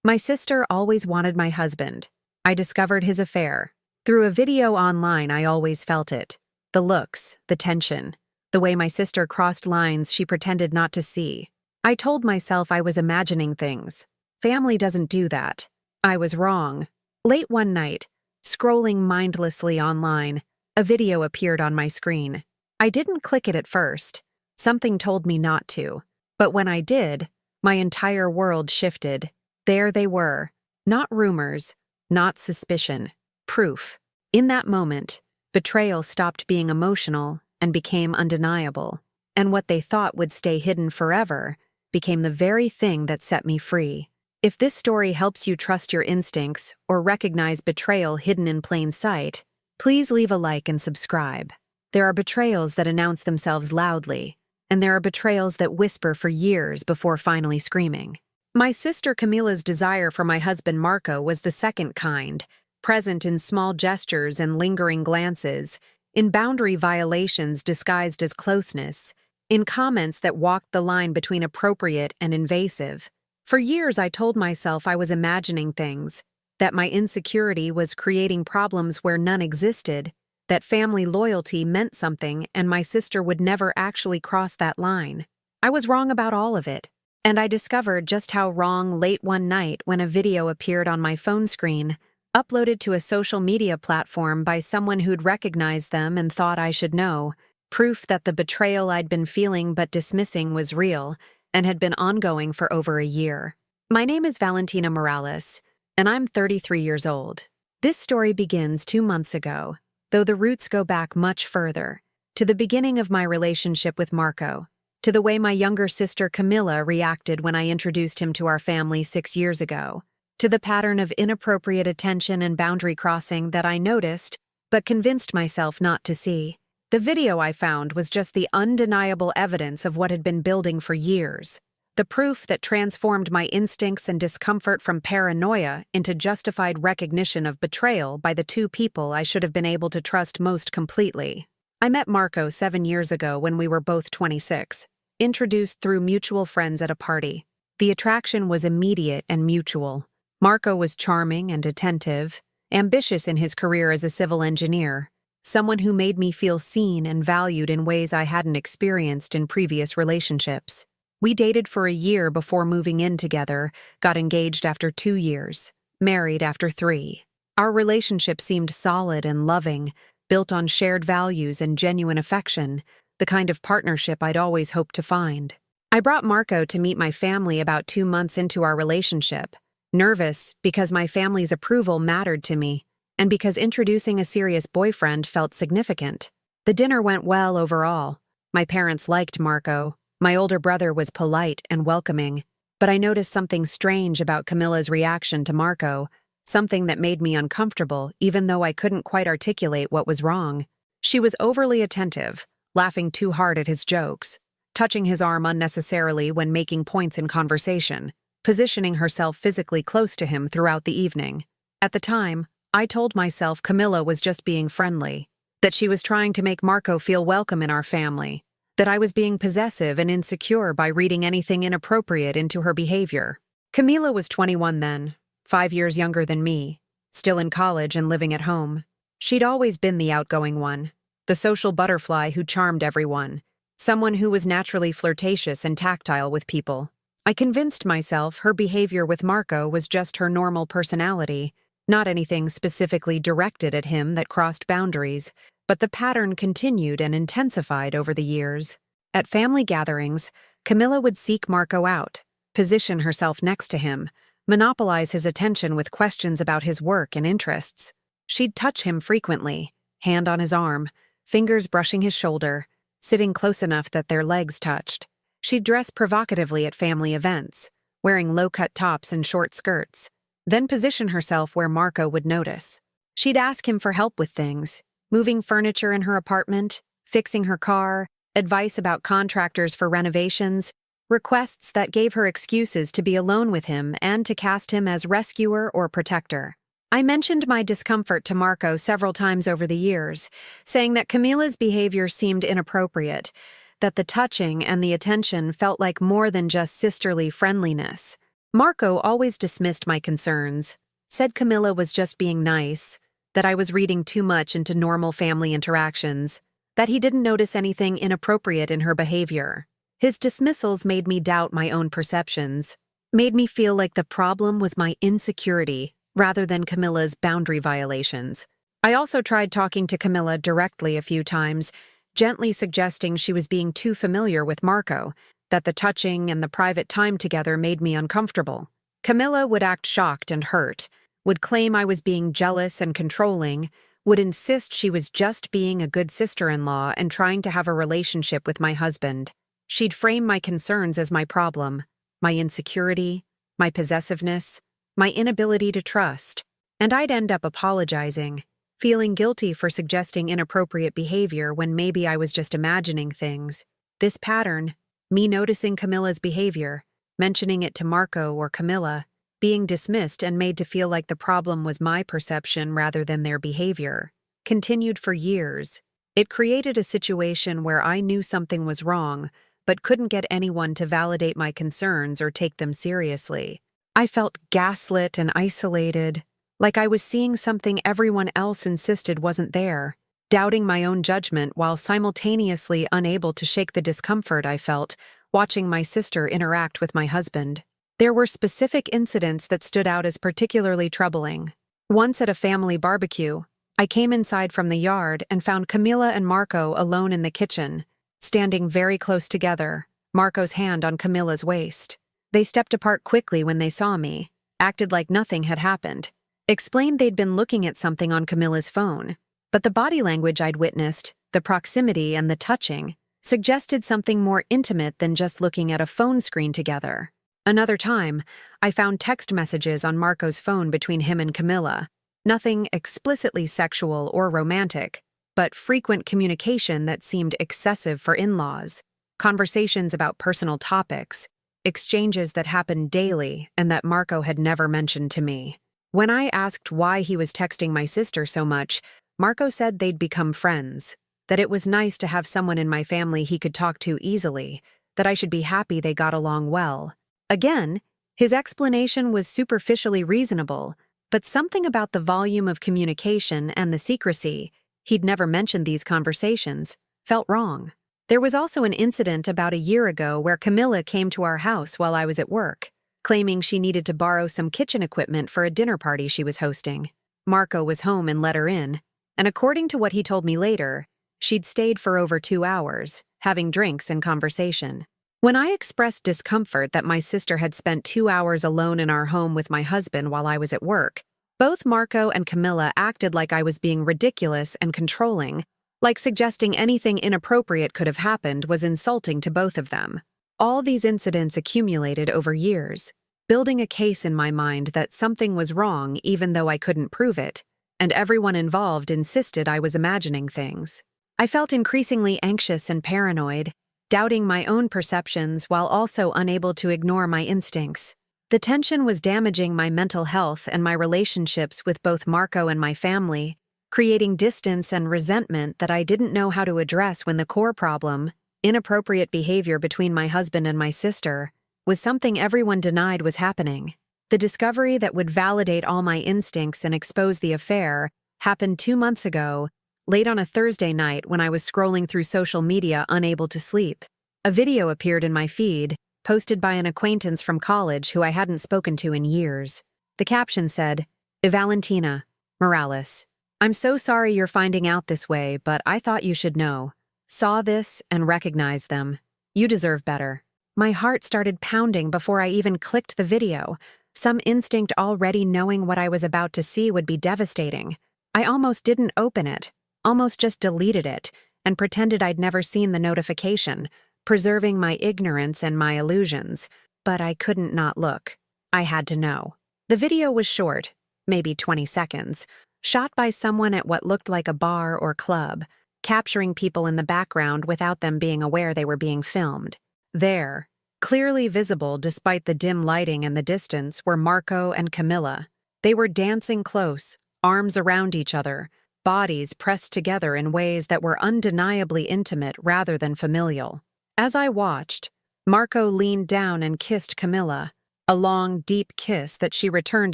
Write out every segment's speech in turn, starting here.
My sister always wanted my husband. I discovered his affair. Through a video online, I always felt it. The looks, the tension, the way my sister crossed lines she pretended not to see. I told myself I was imagining things. Family doesn't do that. I was wrong. Late one night, scrolling mindlessly online, a video appeared on my screen. I didn't click it at first. Something told me not to. But when I did, my entire world shifted. There they were. Not rumors, not suspicion. Proof. In that moment, betrayal stopped being emotional and became undeniable. And what they thought would stay hidden forever became the very thing that set me free. If this story helps you trust your instincts or recognize betrayal hidden in plain sight, please leave a like and subscribe. There are betrayals that announce themselves loudly, and there are betrayals that whisper for years before finally screaming. My sister Camila's desire for my husband Marco was the second kind, present in small gestures and lingering glances, in boundary violations disguised as closeness, in comments that walked the line between appropriate and invasive. For years I told myself I was imagining things, that my insecurity was creating problems where none existed, that family loyalty meant something and my sister would never actually cross that line. I was wrong about all of it, and I discovered just how wrong late one night when a video appeared on my phone screen, uploaded to a social media platform by someone who'd recognized them and thought I should know, proof that the betrayal I'd been feeling but dismissing was real and had been ongoing for over a year. My name is Valentina Morales, and I'm 33 years old. This story begins 2 months ago, though the roots go back much further, to the beginning of my relationship with Marco, to the way my younger sister Camila reacted when I introduced him to our family 6 years ago, to the pattern of inappropriate attention and boundary crossing that I noticed but convinced myself not to see. The video I found was just the undeniable evidence of what had been building for years, the proof that transformed my instincts and discomfort from paranoia into justified recognition of betrayal by the two people I should have been able to trust most completely. I met Marco 7 years ago when we were both 26, introduced through mutual friends at a party. The attraction was immediate and mutual. Marco was charming and attentive, ambitious in his career as a civil engineer, someone who made me feel seen and valued in ways I hadn't experienced in previous relationships. We dated for a year before moving in together, got engaged after 2 years, married after 3. Our relationship seemed solid and loving, built on shared values and genuine affection, the kind of partnership I'd always hoped to find. I brought Marco to meet my family about 2 months into our relationship, nervous because my family's approval mattered to me, and because introducing a serious boyfriend felt significant. The dinner went well overall. My parents liked Marco. My older brother was polite and welcoming, but I noticed something strange about Camila's reaction to Marco, something that made me uncomfortable even though I couldn't quite articulate what was wrong. She was overly attentive, laughing too hard at his jokes, touching his arm unnecessarily when making points in conversation, positioning herself physically close to him throughout the evening. At the time, I told myself Camila was just being friendly, that she was trying to make Marco feel welcome in our family, that I was being possessive and insecure by reading anything inappropriate into her behavior. Camila was 21 then, 5 years younger than me, still in college and living at home. She'd always been the outgoing one, the social butterfly who charmed everyone, someone who was naturally flirtatious and tactile with people. I convinced myself her behavior with Marco was just her normal personality, not anything specifically directed at him that crossed boundaries, but the pattern continued and intensified over the years. At family gatherings, Camila would seek Marco out, position herself next to him, monopolize his attention with questions about his work and interests. She'd touch him frequently, hand on his arm, fingers brushing his shoulder, sitting close enough that their legs touched. She'd dress provocatively at family events, wearing low-cut tops and short skirts, then position herself where Marco would notice. She'd ask him for help with things, moving furniture in her apartment, fixing her car, advice about contractors for renovations, requests that gave her excuses to be alone with him and to cast him as rescuer or protector. I mentioned my discomfort to Marco several times over the years, saying that Camila's behavior seemed inappropriate, that the touching and the attention felt like more than just sisterly friendliness. Marco always dismissed my concerns, said Camilla was just being nice, that I was reading too much into normal family interactions, that he didn't notice anything inappropriate in her behavior. His dismissals made me doubt my own perceptions, made me feel like the problem was my insecurity rather than Camilla's boundary violations. I also tried talking to Camilla directly a few times, gently suggesting she was being too familiar with Marco, that the touching and the private time together made me uncomfortable. Camilla would act shocked and hurt, would claim I was being jealous and controlling, would insist she was just being a good sister-in-law and trying to have a relationship with my husband. She'd frame my concerns as my problem, my insecurity, my possessiveness, my inability to trust, and I'd end up apologizing, feeling guilty for suggesting inappropriate behavior when maybe I was just imagining things. This pattern, me noticing Camilla's behavior, mentioning it to Marco or Camilla, being dismissed and made to feel like the problem was my perception rather than their behavior, continued for years. It created a situation where I knew something was wrong, but couldn't get anyone to validate my concerns or take them seriously. I felt gaslit and isolated, like I was seeing something everyone else insisted wasn't there, doubting my own judgment while simultaneously unable to shake the discomfort I felt watching my sister interact with my husband. There were specific incidents that stood out as particularly troubling. Once at a family barbecue, I came inside from the yard and found Camilla and Marco alone in the kitchen, standing very close together, Marco's hand on Camilla's waist. They stepped apart quickly when they saw me, acted like nothing had happened, explained they'd been looking at something on Camilla's phone, but the body language I'd witnessed, the proximity and the touching, suggested something more intimate than just looking at a phone screen together. Another time, I found text messages on Marco's phone between him and Camilla, nothing explicitly sexual or romantic, but frequent communication that seemed excessive for in-laws, conversations about personal topics, exchanges that happened daily and that Marco had never mentioned to me. When I asked why he was texting my sister so much, Marco said they'd become friends, that it was nice to have someone in my family he could talk to easily, that I should be happy they got along well. Again, his explanation was superficially reasonable, but something about the volume of communication and the secrecy, he'd never mentioned these conversations, felt wrong. There was also an incident about a year ago where Camilla came to our house while I was at work, claiming she needed to borrow some kitchen equipment for a dinner party she was hosting. Marco was home and let her in, and according to what he told me later, she'd stayed for over 2 hours, having drinks and conversation. When I expressed discomfort that my sister had spent 2 hours alone in our home with my husband while I was at work, both Marco and Camilla acted like I was being ridiculous and controlling, like suggesting anything inappropriate could have happened was insulting to both of them. All these incidents accumulated over years, building a case in my mind that something was wrong even though I couldn't prove it, and everyone involved insisted I was imagining things. I felt increasingly anxious and paranoid, doubting my own perceptions while also unable to ignore my instincts. The tension was damaging my mental health and my relationships with both Marco and my family, creating distance and resentment that I didn't know how to address when the core problem, inappropriate behavior between my husband and my sister, was something everyone denied was happening. The discovery that would validate all my instincts and expose the affair happened 2 months ago, late on a Thursday night when I was scrolling through social media unable to sleep. A video appeared in my feed, posted by an acquaintance from college who I hadn't spoken to in years. The caption said, "Valentina Morales. I'm so sorry you're finding out this way, but I thought you should know. Saw this and recognized them. You deserve better." My heart started pounding before I even clicked the video, some instinct already knowing what I was about to see would be devastating. I almost didn't open it, almost just deleted it, and pretended I'd never seen the notification, preserving my ignorance and my illusions. But I couldn't not look. I had to know. The video was short, maybe 20 seconds, shot by someone at what looked like a bar or club, capturing people in the background without them being aware they were being filmed. There, clearly visible despite the dim lighting and the distance, were Marco and Camilla. They were dancing close, arms around each other, bodies pressed together in ways that were undeniably intimate rather than familial. As I watched, Marco leaned down and kissed Camilla, A long, deep kiss that she returned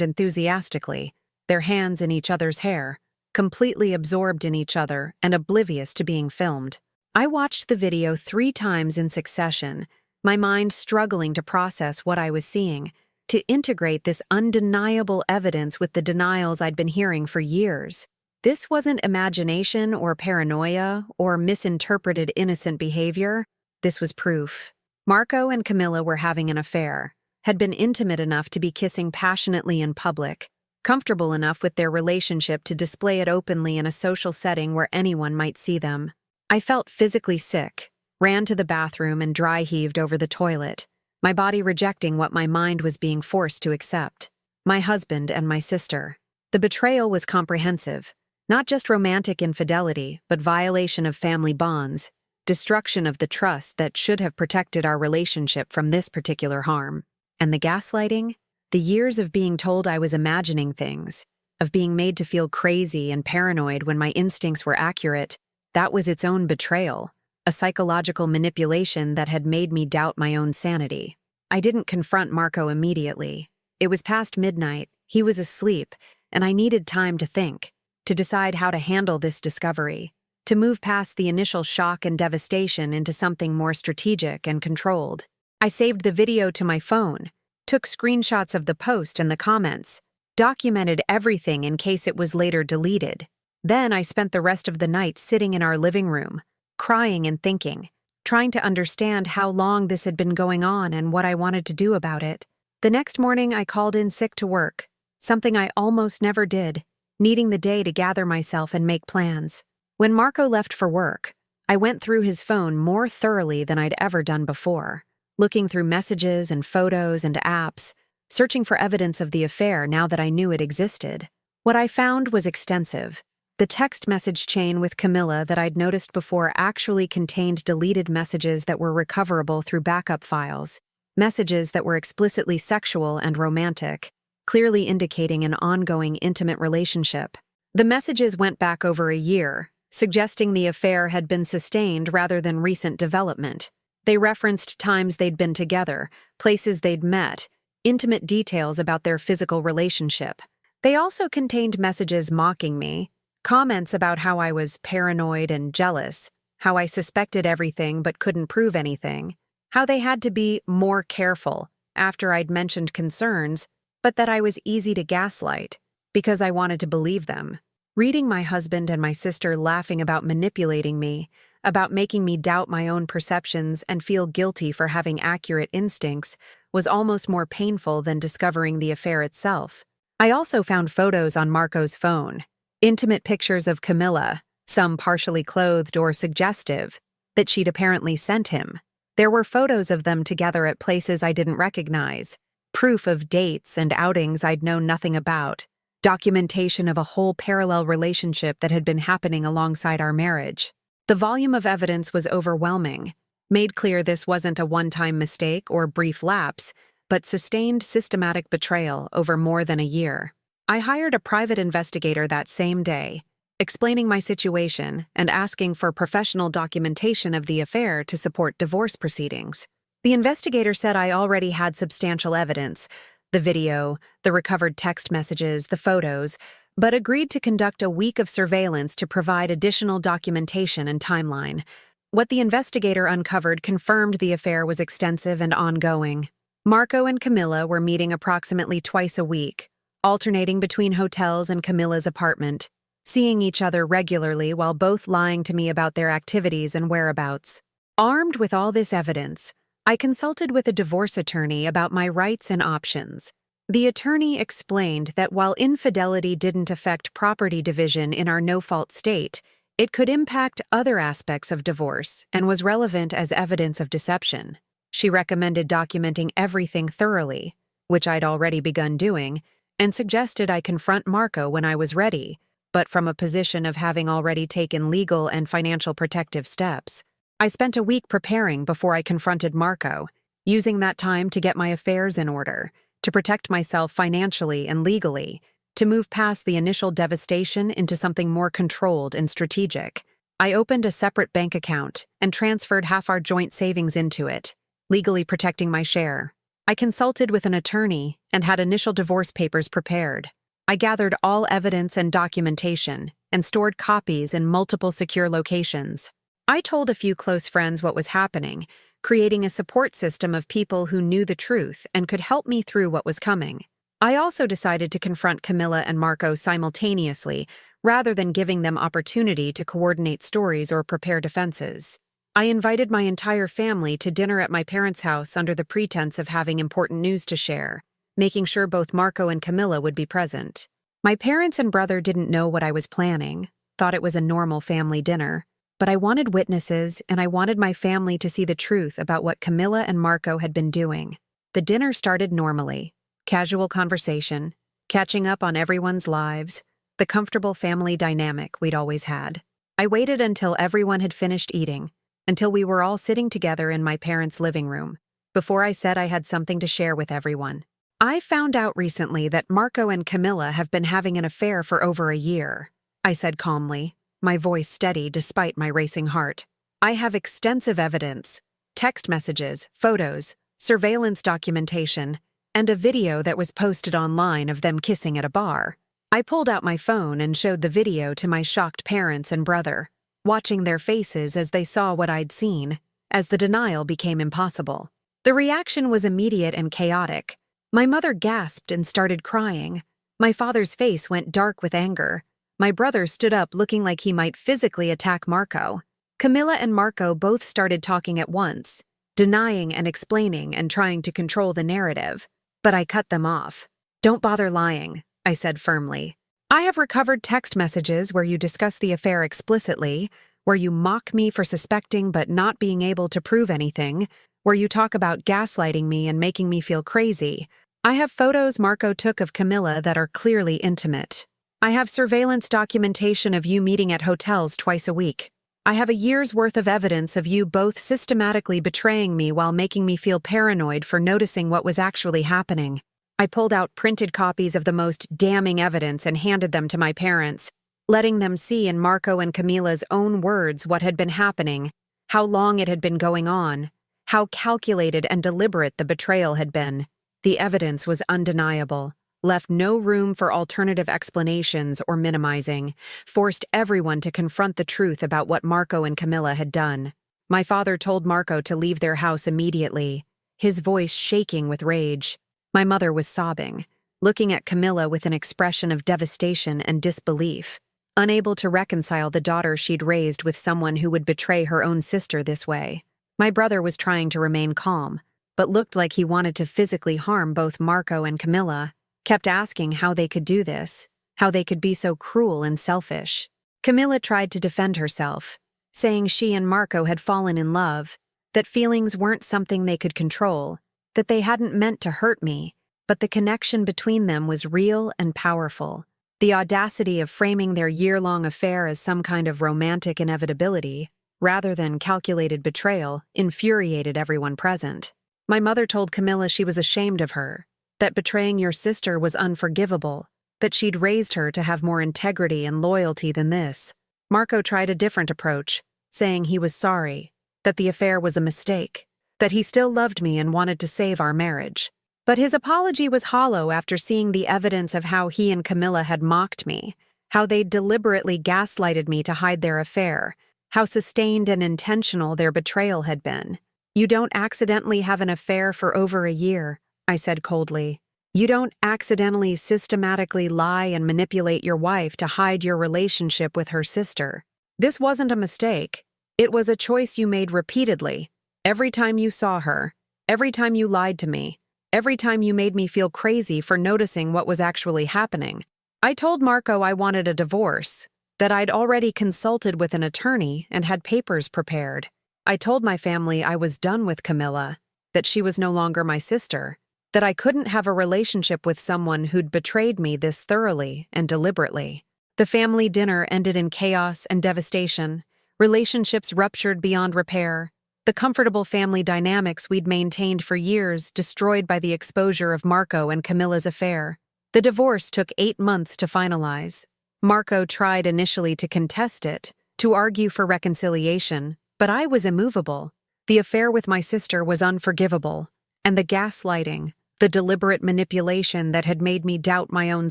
enthusiastically, their hands in each other's hair, completely absorbed in each other and oblivious to being filmed. I watched the video 3 times in succession, my mind struggling to process what I was seeing, to integrate this undeniable evidence with the denials I'd been hearing for years. This wasn't imagination or paranoia or misinterpreted innocent behavior. This was proof. Marco and Camilla were having an affair, had been intimate enough to be kissing passionately in public, comfortable enough with their relationship to display it openly in a social setting where anyone might see them. I felt physically sick, ran to the bathroom and dry heaved over the toilet, my body rejecting what my mind was being forced to accept. My husband and my sister. The betrayal was comprehensive, not just romantic infidelity, but violation of family bonds, destruction of the trust that should have protected our relationship from this particular harm. And the gaslighting? The years of being told I was imagining things, of being made to feel crazy and paranoid when my instincts were accurate, that was its own betrayal, a psychological manipulation that had made me doubt my own sanity. I didn't confront Marco immediately. It was past midnight, he was asleep, and I needed time to think, to decide how to handle this discovery, to move past the initial shock and devastation into something more strategic and controlled. I saved the video to my phone, took screenshots of the post and the comments, documented everything in case it was later deleted. Then I spent the rest of the night sitting in our living room, crying and thinking, trying to understand how long this had been going on and what I wanted to do about it. The next morning I called in sick to work, something I almost never did, needing the day to gather myself and make plans. When Marco left for work, I went through his phone more thoroughly than I'd ever done before, looking through messages and photos and apps, searching for evidence of the affair now that I knew it existed. What I found was extensive. The text message chain with Camilla that I'd noticed before actually contained deleted messages that were recoverable through backup files, messages that were explicitly sexual and romantic, clearly indicating an ongoing intimate relationship. The messages went back over a year, suggesting the affair had been sustained rather than recent development. They referenced times they'd been together, places they'd met, intimate details about their physical relationship. They also contained messages mocking me, comments about how I was paranoid and jealous, how I suspected everything but couldn't prove anything, how they had to be more careful after I'd mentioned concerns, but that I was easy to gaslight because I wanted to believe them. Reading my husband and my sister laughing about manipulating me, about making me doubt my own perceptions and feel guilty for having accurate instincts, was almost more painful than discovering the affair itself. I also found photos on Marco's phone, intimate pictures of Camilla, some partially clothed or suggestive, that she'd apparently sent him. There were photos of them together at places I didn't recognize, proof of dates and outings I'd known nothing about, documentation of a whole parallel relationship that had been happening alongside our marriage. The volume of evidence was overwhelming, made clear this wasn't a one-time mistake or brief lapse, but sustained systematic betrayal over more than a year. I hired a private investigator that same day, explaining my situation and asking for professional documentation of the affair to support divorce proceedings. The investigator said I already had substantial evidence, the video, the recovered text messages, the photos, but agreed to conduct a week of surveillance to provide additional documentation and timeline. What the investigator uncovered confirmed the affair was extensive and ongoing. Marco and Camilla were meeting approximately twice a week, alternating between hotels and Camilla's apartment, seeing each other regularly while both lying to me about their activities and whereabouts. Armed with all this evidence, I consulted with a divorce attorney about my rights and options. The attorney explained that while infidelity didn't affect property division in our no-fault state, it could impact other aspects of divorce and was relevant as evidence of deception. She recommended documenting everything thoroughly, which I'd already begun doing, and suggested I confront Marco when I was ready, but from a position of having already taken legal and financial protective steps. I spent a week preparing before I confronted Marco, using that time to get my affairs in order, to protect myself financially and legally, to move past the initial devastation into something more controlled and strategic. I opened a separate bank account and transferred half our joint savings into it, legally protecting my share. I consulted with an attorney and had initial divorce papers prepared. I gathered all evidence and documentation and stored copies in multiple secure locations. I told a few close friends what was happening, creating a support system of people who knew the truth and could help me through what was coming. I also decided to confront Camilla and Marco simultaneously, rather than giving them opportunity to coordinate stories or prepare defenses. I invited my entire family to dinner at my parents' house under the pretense of having important news to share, making sure both Marco and Camilla would be present. My parents and brother didn't know what I was planning, thought it was a normal family dinner, but I wanted witnesses and I wanted my family to see the truth about what Camilla and Marco had been doing. The dinner started normally. Casual conversation, catching up on everyone's lives, the comfortable family dynamic we'd always had. I waited until everyone had finished eating, until we were all sitting together in my parents' living room, before I said I had something to share with everyone. I found out recently that Marco and Camilla have been having an affair for over a year, I said calmly, my voice steady despite my racing heart. I have extensive evidence, text messages, photos, surveillance documentation, and a video that was posted online of them kissing at a bar. I pulled out my phone and showed the video to my shocked parents and brother, watching their faces as they saw what I'd seen, as the denial became impossible. The reaction was immediate and chaotic. My mother gasped and started crying. My father's face went dark with anger. My brother stood up looking like he might physically attack Marco. Camilla and Marco both started talking at once, denying and explaining and trying to control the narrative. But I cut them off. Don't bother lying, I said firmly. I have recovered text messages where you discuss the affair explicitly, where you mock me for suspecting but not being able to prove anything, where you talk about gaslighting me and making me feel crazy. I have photos Marco took of Camilla that are clearly intimate. I have surveillance documentation of you meeting at hotels twice a week. I have a year's worth of evidence of you both systematically betraying me while making me feel paranoid for noticing what was actually happening. I pulled out printed copies of the most damning evidence and handed them to my parents, letting them see in Marco and Camilla's own words what had been happening, how long it had been going on, how calculated and deliberate the betrayal had been. The evidence was undeniable, left no room for alternative explanations or minimizing, forced everyone to confront the truth about what Marco and Camilla had done. My father told Marco to leave their house immediately, his voice shaking with rage. My mother was sobbing, looking at Camilla with an expression of devastation and disbelief, unable to reconcile the daughter she'd raised with someone who would betray her own sister this way. My brother was trying to remain calm, but looked like he wanted to physically harm both Marco and Camilla, kept asking how they could do this, how they could be so cruel and selfish. Camilla tried to defend herself, saying she and Marco had fallen in love, that feelings weren't something they could control, that they hadn't meant to hurt me, but the connection between them was real and powerful. The audacity of framing their year-long affair as some kind of romantic inevitability, rather than calculated betrayal, infuriated everyone present. My mother told Camilla she was ashamed of her, that betraying your sister was unforgivable, that she'd raised her to have more integrity and loyalty than this. Marco tried a different approach, saying he was sorry, that the affair was a mistake, that he still loved me and wanted to save our marriage. But his apology was hollow after seeing the evidence of how he and Camilla had mocked me, how they'd deliberately gaslighted me to hide their affair, how sustained and intentional their betrayal had been. You don't accidentally have an affair for over a year, I said coldly. You don't accidentally systematically lie and manipulate your wife to hide your relationship with her sister. This wasn't a mistake. It was a choice you made repeatedly. Every time you saw her, every time you lied to me, every time you made me feel crazy for noticing what was actually happening. I told Marco I wanted a divorce, that I'd already consulted with an attorney and had papers prepared. I told my family I was done with Camilla, that she was no longer my sister, that I couldn't have a relationship with someone who'd betrayed me this thoroughly and deliberately. The family dinner ended in chaos and devastation, relationships ruptured beyond repair, the comfortable family dynamics we'd maintained for years destroyed by the exposure of Marco and Camilla's affair. The divorce took 8 months to finalize. Marco tried initially to contest it, to argue for reconciliation, but I was immovable. The affair with my sister was unforgivable, And the gaslighting, the deliberate manipulation that had made me doubt my own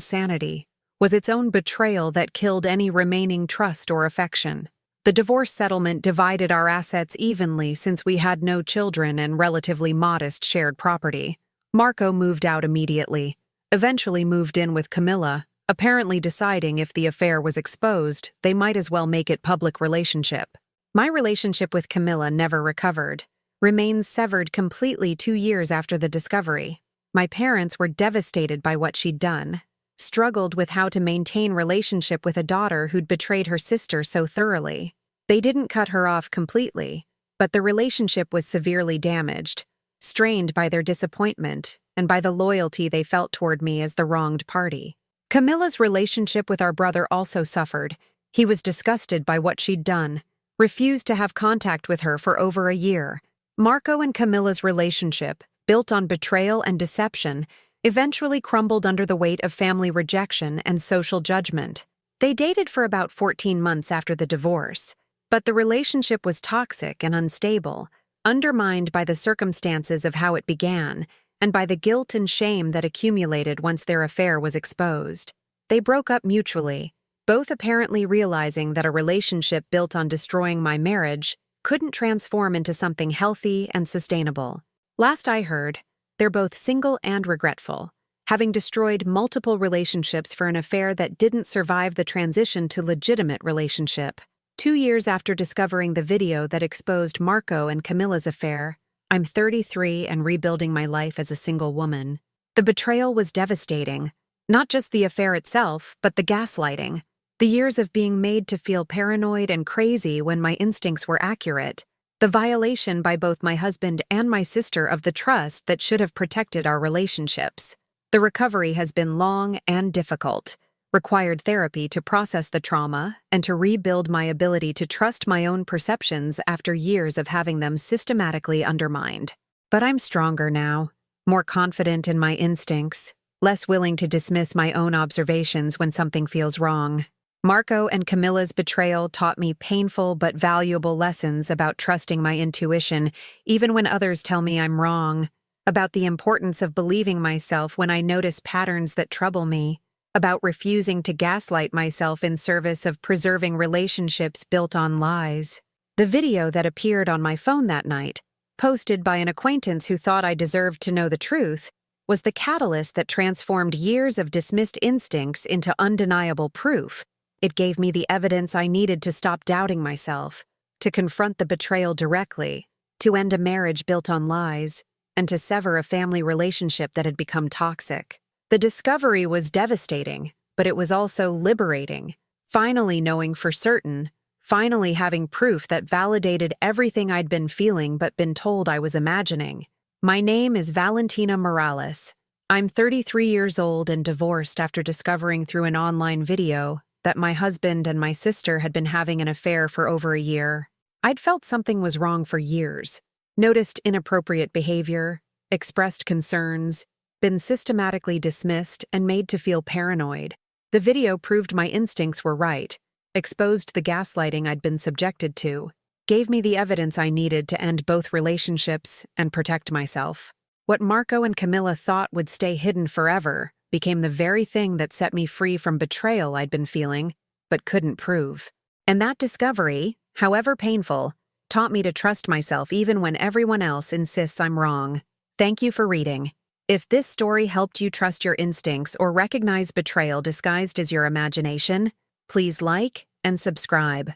sanity, was its own betrayal that killed any remaining trust or affection. The divorce settlement divided our assets evenly since we had no children and relatively modest shared property. Marco moved out immediately, eventually moved in with Camilla, apparently deciding if the affair was exposed, they might as well make it public relationship. My relationship with Camilla never recovered, remains severed completely 2 years after the discovery. My parents were devastated by what she'd done, struggled with how to maintain relationship with a daughter who'd betrayed her sister so thoroughly. They didn't cut her off completely, but the relationship was severely damaged, strained by their disappointment and by the loyalty they felt toward me as the wronged party. Camilla's relationship with our brother also suffered. He was disgusted by what she'd done, refused to have contact with her for over a year. Marco and Camilla's relationship, built on betrayal and deception, eventually crumbled under the weight of family rejection and social judgment. They dated for about 14 months after the divorce, but the relationship was toxic and unstable, undermined by the circumstances of how it began and by the guilt and shame that accumulated once their affair was exposed. They broke up mutually, both apparently realizing that a relationship built on destroying my marriage couldn't transform into something healthy and sustainable. Last I heard, they're both single and regretful, having destroyed multiple relationships for an affair that didn't survive the transition to legitimate relationship. 2 years after discovering the video that exposed Marco and Camilla's affair, I'm 33 and rebuilding my life as a single woman. The betrayal was devastating. Not just the affair itself, but the gaslighting. The years of being made to feel paranoid and crazy when my instincts were accurate. The violation by both my husband and my sister of the trust that should have protected our relationships. The recovery has been long and difficult, required therapy to process the trauma and to rebuild my ability to trust my own perceptions after years of having them systematically undermined. But I'm stronger now, more confident in my instincts, less willing to dismiss my own observations when something feels wrong. Marco and Camilla's betrayal taught me painful but valuable lessons about trusting my intuition, even when others tell me I'm wrong, about the importance of believing myself when I notice patterns that trouble me, about refusing to gaslight myself in service of preserving relationships built on lies. The video that appeared on my phone that night, posted by an acquaintance who thought I deserved to know the truth, was the catalyst that transformed years of dismissed instincts into undeniable proof. It gave me the evidence I needed to stop doubting myself, to confront the betrayal directly, to end a marriage built on lies, and to sever a family relationship that had become toxic. The discovery was devastating, but it was also liberating. Finally knowing for certain, finally having proof that validated everything I'd been feeling but been told I was imagining. My name is Valentina Morales. I'm 33 years old and divorced after discovering through an online video that my husband and my sister had been having an affair for over a year. I'd felt something was wrong for years, noticed inappropriate behavior, expressed concerns, been systematically dismissed and made to feel paranoid. The video proved my instincts were right, exposed the gaslighting I'd been subjected to, gave me the evidence I needed to end both relationships and protect myself. What Marco and Camilla thought would stay hidden forever became the very thing that set me free from betrayal I'd been feeling, but couldn't prove. And that discovery, however painful, taught me to trust myself even when everyone else insists I'm wrong. Thank you for reading. If this story helped you trust your instincts or recognize betrayal disguised as your imagination, please like and subscribe.